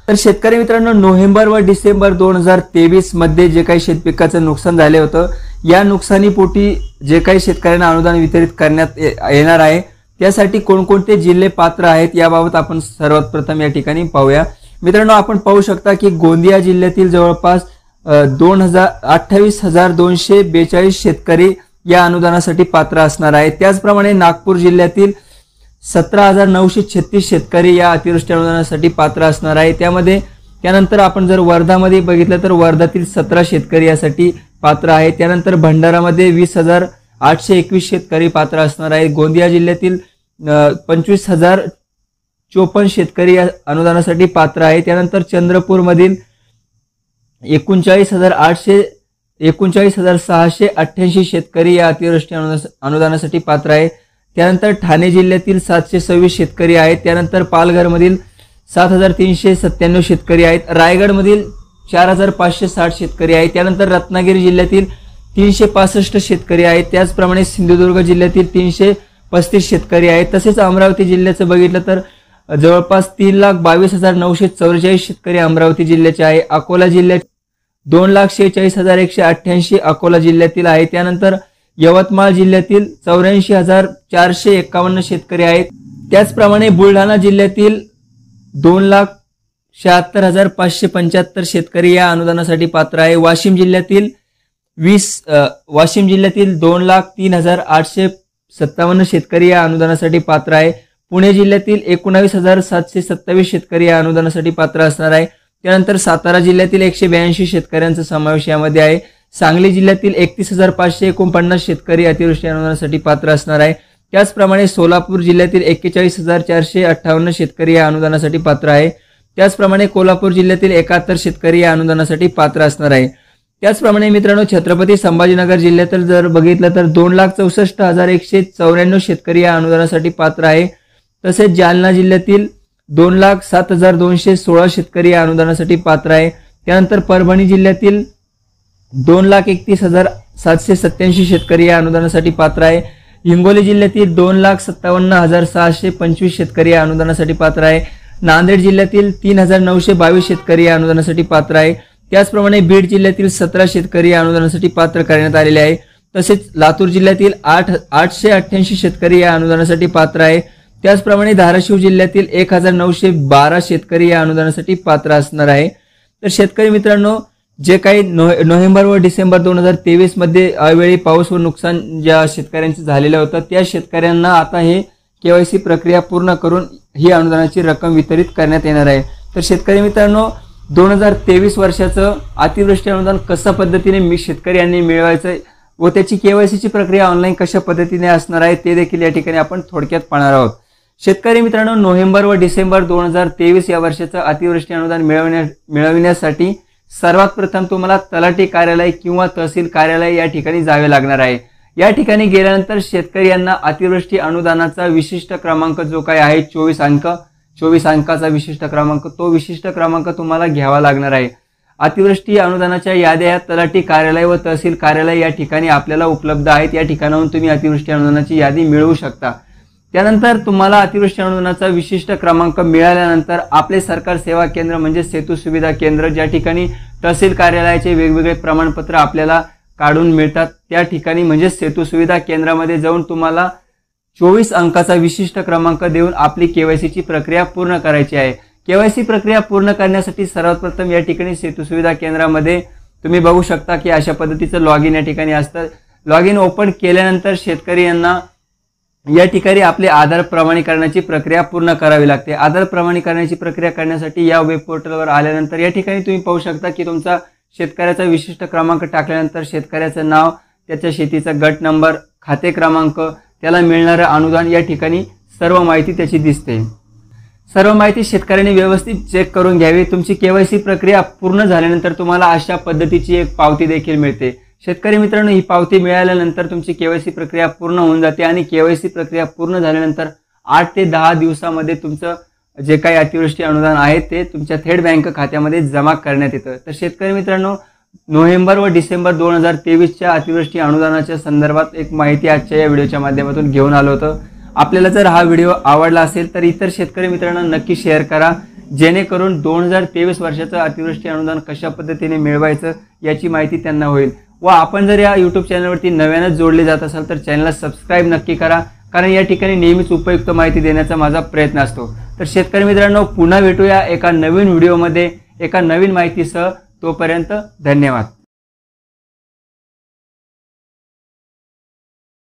तर शेतकरी मित्रांनो, नोव्हेंबर व डिसेंबर 2023 मध्ये जे काही शेतपिकाचं नुकसान झाले होतं, या नुकसानीपोटी जे काही शेतकऱ्यांना अनुदान वितरित करण्यात येणार आहे त्यासाठी कोणकोणते जिल्हे पात्र आहेत याबाबत आपण सर्वात प्रथम या ठिकाणी पाहूया। मित्रांनो, आपण पाहू शकता की गोंदिया जिल्ह्यातील जवळपास 28,242 शेतकरी या अनुदानासाठी पात्र असणार आहेत। त्याचप्रमाणे नागपूर जिल्ह्यातील 17,936 शेतकरी या अतिवृष्टी अनुदानासाठी पात्र असणार आहे। त्यानंतर आपण जर वर्धामध्ये बघितलं तर वर्धातील 17 शेतकरी यासाठी पात्र आहेत। त्यानंतर भंडारामध्ये 20,821 शेतकरी पात्र असणार आहेत। गोंदिया जिल्ह्यातील 25,054 शेतकरी या अनुदानासाठी पात्र आहेत। त्यानंतर चंद्रपूर मधील 39,688 शेतकरी या अतिवृष्टी अनुदानासाठी पात्र आहे। त्यानंतर ठाणे जिल्ह्यातील 726 शेतकरी आहेत। त्यानंतर पालघर मधील 7,397 शेतकरी आहेत। रायगड मधील 4,560 शेतकरी आहेत। त्यानंतर रत्नागिरी जिल्ह्यातील 365 शेतकरी आहेत। त्याचप्रमाणे सिंधुदुर्ग जिल्ह्यातील 335 शेतकरी आहेत। तसेच अमरावती जिल्ह्याचं बघितलं तर जवळपास 3,22,944 शेतकरी अमरावती जिल्ह्याचे आहे। अकोला जिल्ह्यात 2,46,188 अकोला जिल्ह्यातील आहे। त्यानंतर यवतमाळ जिल्ह्यातील 84,451 शेतकरी आहेत। त्याचप्रमाणे बुलढाणा जिल्ह्यातील 2,76,575 शेतकरी या अनुदानासाठी पात्र आहे। वाशिम जिल्ह्यातील 2,03,857 शेतकरी या अनुदानासाठी पात्र आहे। पुणे जिल्ह्यातील 19,727 शेतकरी या अनुदानासाठी पात्र असणार आहे। त्यानंतर सातारा जिल्ह्यातील 182 शेतकऱ्यांचा समावेश यामध्ये आहे। सांगली जिल्ह्यातील 31,549 शेतकरी अतिवृष्टी अनुदानासाठी पात्र असणार आहे। त्याचप्रमाणे सोलापूर जिल्ह्यातील 41,458 शेतकरी या अनुदानासाठी पात्र आहे। त्याचप्रमाणे कोल्हापूर जिल्ह्यातील 71 शेतकरी या अनुदानासाठी पात्र असणार आहे। त्याचप्रमाणे मित्रांनो, छत्रपती संभाजीनगर जिल्ह्यात जर बघितलं तर 2,64,194 शेतकरी या अनुदानासाठी पात्र आहे। तसेच जालना जिल्ह्यातील 2,07,216 शेतकरी या अनुदानासाठी पात्र आहे। त्यानंतर परभणी जिल्ह्यातील 2,31,787 शेतकरी या अनुदानासाठी पात्र आहे। हिंगोली जिल्ह्यातील 2,57,625 शेतकरी या अनुदानासाठी पात्र आहे। नांदेड जिल्ह्यातील 3,922 शेतकरी या अनुदानासाठी पात्र आहे। त्याचप्रमाणे बीड जिल्ह्यातील 17 शेतकरी या अनुदानासाठी पात्र करण्यात आलेले आहे। तसेच लातूर जिल्ह्यातील 888 शेतकरी या अनुदानासाठी पात्र आहे। त्याचप्रमाणे धाराशिव जिल्ह्यातील 1,912 शेतकरी या अनुदानासाठी पात्र असणार आहे। तर शेतकरी मित्रांनो, जे काही नोव्हेंबर व डिसेंबर 2023 मध्ये अवेळी पाऊस व नुकसान ज्या शेतकऱ्यांचं झालेलं होतं त्या शेतकऱ्यांना आता हे केवायसी प्रक्रिया पूर्ण करून ही अनुदानाची रक्कम वितरित करण्यात येणार आहे। तर शेतकरी मित्रांनो, 2023 वर्षाचं अतिवृष्टी अनुदान कशा पद्धतीने शेतकऱ्यांनी मिळवायचं व त्याची केवायसीची प्रक्रिया ऑनलाईन कशा पद्धतीने असणार आहे ते देखील या ठिकाणी आपण थोडक्यात पाहणार आहोत। शेतकरी मित्रांनो, नोव्हेंबर व डिसेंबर 2023 या वर्षाचं अतिवृष्टी अनुदान मिळविण्यासाठी सर्वात प्रथम तुम्हाला तलाठी कार्यालय किंवा तहसील कार्यालय या ठिकाणी जावे लागणार आहे। या ठिकाणी गेल्यानंतर शेतकरी यांना अतिवृष्टी अनुदानाचा विशिष्ट क्रमांक जो काही आहे 24 अंकाचा विशिष्ट क्रमांक, तो विशिष्ट क्रमांक तुम्हाला घ्यावा लागणार आहे। अतिवृष्टी अनुदानाच्या याद्या तलाठी कार्यालय व तहसील कार्यालय या ठिकाणी आपल्याला उपलब्ध आहेत। या ठिकाणाहून तुम्ही अतिवृष्टी अनुदानाची यादी मिळवू शकता। त्यानंतर तुम्हाला अतिवृष्टी अनुदानाचा विशिष्ट क्रमांक मिळाल्यानंतर आपले सरकार सेवा केंद्र म्हणजे सेतू सुविधा केंद्र, ज्या ठिकाणी तहसील कार्यालयाचे वेगवेगळे प्रमाणपत्र आपल्याला काढून मिळतात, त्या ठिकाणी म्हणजे सेतू सुविधा केंद्रामध्ये जाऊन तुम्हाला 24 अंकाचा विशिष्ट क्रमांक देऊन आपली केवायसीची प्रक्रिया पूर्ण करायची आहे। केवायसी प्रक्रिया पूर्ण करण्यासाठी सर्वात प्रथम या ठिकाणी सेतू सुविधा केंद्रामध्ये तुम्ही बघू शकता की अशा पद्धतीचं लॉग इन या ठिकाणी असतं। लॉग इन ओपन केल्यानंतर शेतकरी यांना या ठिकाणी आपले आधार प्रमाणीकरणाची प्रक्रिया पूर्ण करावी लागते। आधार प्रमाणीकरणाची प्रक्रिया करण्यासाठी या वेब पोर्टलवर आल्यानंतर या ठिकाणी तुम्ही पाहू शकता की तुमचा शेतकऱ्याचा विशिष्ट क्रमांक टाकल्यानंतर शेतकऱ्याचं नाव, त्याच्या शेतीचा गट नंबर, खाते क्रमांक, त्याला मिळणारे अनुदान, या ठिकाणी सर्व माहिती त्याची दिसते। सर्व माहिती शेतकऱ्यांनी व्यवस्थित चेक करून घ्यावी। तुमची केवायसी प्रक्रिया पूर्ण झाल्यानंतर तुम्हाला अशा पद्धतीची एक पावती देखील मिळते। शेतकरी मित्रांनो, ही पावती मिळाल्यानंतर तुमची केवायसी प्रक्रिया पूर्ण होऊन जाते आणि केवायसी प्रक्रिया पूर्ण झाल्यानंतर 8 ते 10 दिवसामध्ये तुमचं जे काही अतिवृष्टी अनुदान आहे ते तुमच्या थेट बँक खात्यामध्ये जमा करण्यात येतं। तर शेतकरी मित्रांनो, नोव्हेंबर व डिसेंबर 2023च्या अतिवृष्टी अनुदानाच्या संदर्भात एक माहिती आजच्या या व्हिडिओच्या माध्यमातून घेऊन आलो होतो। आपल्याला जर हा व्हिडिओ आवडला असेल तर इतर शेतकरी मित्रांना नक्की शेअर करा, जेणेकरून 2023 वर्षाचं अतिवृष्टी अनुदान कशा पद्धतीने मिळवायचं याची माहिती त्यांना होईल। व आपण जर या यूट्यूब चॅनलवरती नव्यानंच जोडले जात असाल तर चॅनलला सबस्क्राईब नक्की करा, कारण या ठिकाणी नेहमीच उपयुक्त माहिती देण्याचा माझा प्रयत्न असतो। तर शेतकरी मित्रांनो, पुन्हा भेटूया एका नवीन व्हिडिओमध्ये एका नवीन माहितीसह। तोपर्यंत धन्यवाद।